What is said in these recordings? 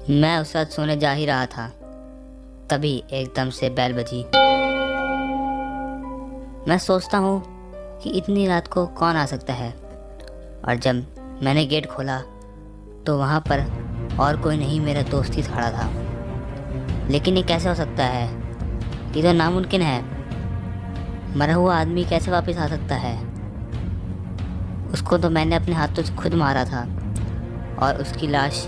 मैं उस रात सोने जा ही रहा था, तभी एकदम से बेल बजी। मैं सोचता हूँ कि इतनी रात को कौन आ सकता है, और जब मैंने गेट खोला तो वहाँ पर और कोई नहीं, मेरा दोस्त ही खड़ा था। लेकिन ये कैसे हो सकता है? ये तो नामुमकिन है। मरा हुआ आदमी कैसे वापस आ सकता है? उसको तो मैंने अपने हाथों से खुद मारा था, और उसकी लाश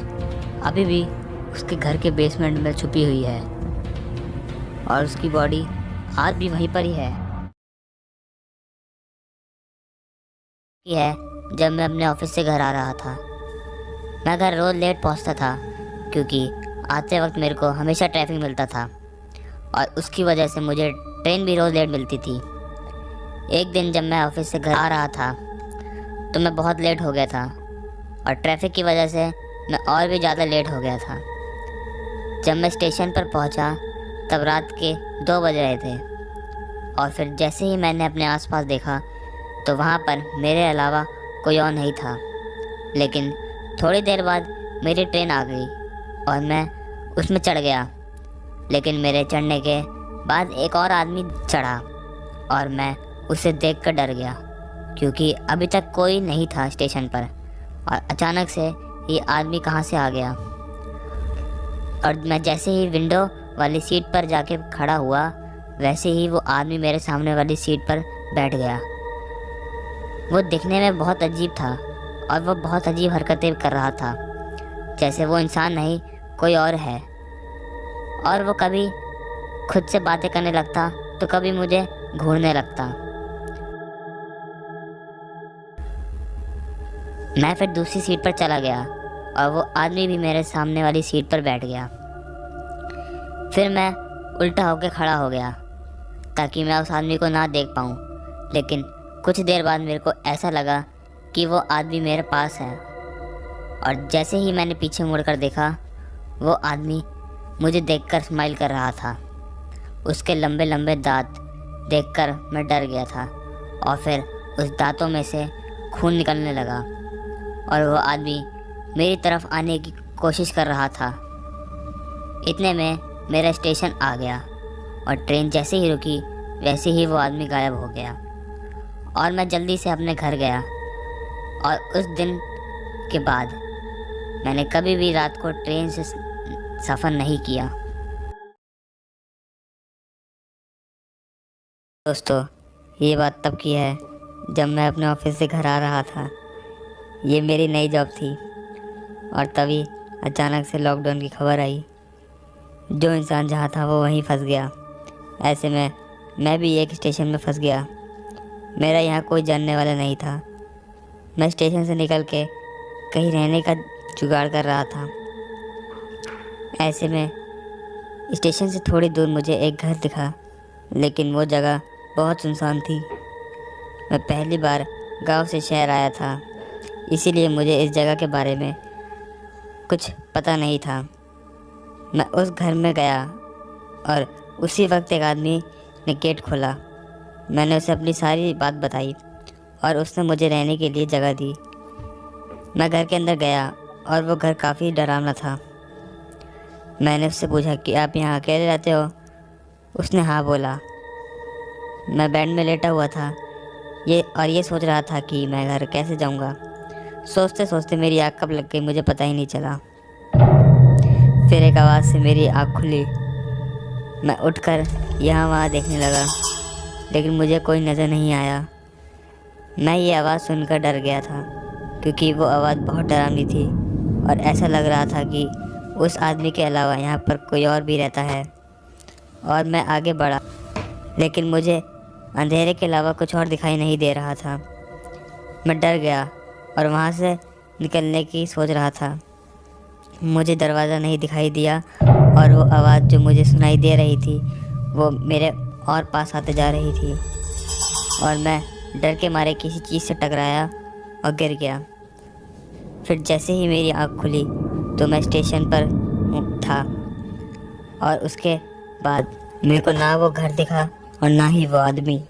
अभी भी उसके घर के बेसमेंट में छुपी हुई है, और उसकी बॉडी आज भी वहीं पर ही है। जब मैं अपने ऑफिस से घर आ रहा था, मैं घर रोज़ लेट पहुंचता था क्योंकि आते वक्त मेरे को हमेशा ट्रैफिक मिलता था, और उसकी वजह से मुझे ट्रेन भी रोज़ लेट मिलती थी। एक दिन जब मैं ऑफिस से घर आ रहा था तो मैं बहुत लेट हो गया था, और ट्रैफिक की वजह से मैं और भी ज़्यादा लेट हो गया था। जब मैं स्टेशन पर पहुंचा तब रात के 2 बज रहे थे, और फिर जैसे ही मैंने अपने आसपास देखा तो वहाँ पर मेरे अलावा कोई और नहीं था। लेकिन थोड़ी देर बाद मेरी ट्रेन आ गई और मैं उसमें चढ़ गया। लेकिन मेरे चढ़ने के बाद एक और आदमी चढ़ा, और मैं उसे देखकर डर गया क्योंकि अभी तक कोई नहीं था स्टेशन पर, और अचानक से ये आदमी कहाँ से आ गया। और मैं जैसे ही विंडो वाली सीट पर जाके खड़ा हुआ, वैसे ही वो आदमी मेरे सामने वाली सीट पर बैठ गया। वो दिखने में बहुत अजीब था, और वो बहुत अजीब हरकतें कर रहा था, जैसे वो इंसान नहीं कोई और है। और वो कभी खुद से बातें करने लगता तो कभी मुझे घूरने लगता। मैं फिर दूसरी सीट पर चला गया, और वो आदमी भी मेरे सामने वाली सीट पर बैठ गया। फिर मैं उल्टा होकर खड़ा हो गया ताकि मैं उस आदमी को ना देख पाऊँ। लेकिन कुछ देर बाद मेरे को ऐसा लगा कि वो आदमी मेरे पास है, और जैसे ही मैंने पीछे मुड़कर देखा, वो आदमी मुझे देखकर स्माइल कर रहा था। उसके लंबे लंबे दांत देखकर मैं डर गया था, और फिर उस दांतों में से खून निकलने लगा, और वो आदमी मेरी तरफ आने की कोशिश कर रहा था। इतने में मेरा स्टेशन आ गया, और ट्रेन जैसे ही रुकी वैसे ही वो आदमी गायब हो गया, और मैं जल्दी से अपने घर गया। और उस दिन के बाद मैंने कभी भी रात को ट्रेन से सफ़र नहीं किया। दोस्तों, ये बात तब की है जब मैं अपने ऑफिस से घर आ रहा था। ये मेरी नई जॉब थी, और तभी अचानक से लॉकडाउन की खबर आई। जो इंसान जहाँ था वो वहीं फंस गया। ऐसे में मैं भी एक स्टेशन में फंस गया। मेरा यहाँ कोई जानने वाला नहीं था। मैं स्टेशन से निकल के कहीं रहने का जुगाड़ कर रहा था। ऐसे में स्टेशन से थोड़ी दूर मुझे एक घर दिखा, लेकिन वो जगह बहुत सुनसान थी। मैं पहली बार गांव से शहर आया था, इसीलिए मुझे इस जगह के बारे में कुछ पता नहीं था। मैं उस घर में गया, और उसी वक्त एक आदमी ने गेट खोला। मैंने उसे अपनी सारी बात बताई, और उसने मुझे रहने के लिए जगह दी। मैं घर के अंदर गया, और वो घर काफ़ी डरावना था। मैंने उससे पूछा कि आप यहाँ अकेले रहते हो? उसने हाँ बोला। मैं बेड में लेटा हुआ था ये सोच रहा था कि मैं घर कैसे जाऊँगा। सोचते सोचते मेरी आँख कब लग गई मुझे पता ही नहीं चला। फिर एक आवाज़ से मेरी आँख खुली। मैं उठकर यहाँ वहाँ देखने लगा, लेकिन मुझे कोई नज़र नहीं आया। मैं ये आवाज़ सुनकर डर गया था, क्योंकि वो आवाज़ बहुत डरावनी थी, और ऐसा लग रहा था कि उस आदमी के अलावा यहाँ पर कोई और भी रहता है। और मैं आगे बढ़ा, लेकिन मुझे अंधेरे के अलावा कुछ और दिखाई नहीं दे रहा था। मैं डर गया और वहाँ से निकलने की सोच रहा था। मुझे दरवाज़ा नहीं दिखाई दिया, और वो आवाज़ जो मुझे सुनाई दे रही थी वो मेरे और पास आते जा रही थी, और मैं डर के मारे किसी चीज़ से टकराया और गिर गया। फिर जैसे ही मेरी आँख खुली तो मैं स्टेशन पर था, और उसके बाद मेरे को ना वो घर दिखा और ना ही वो आदमी।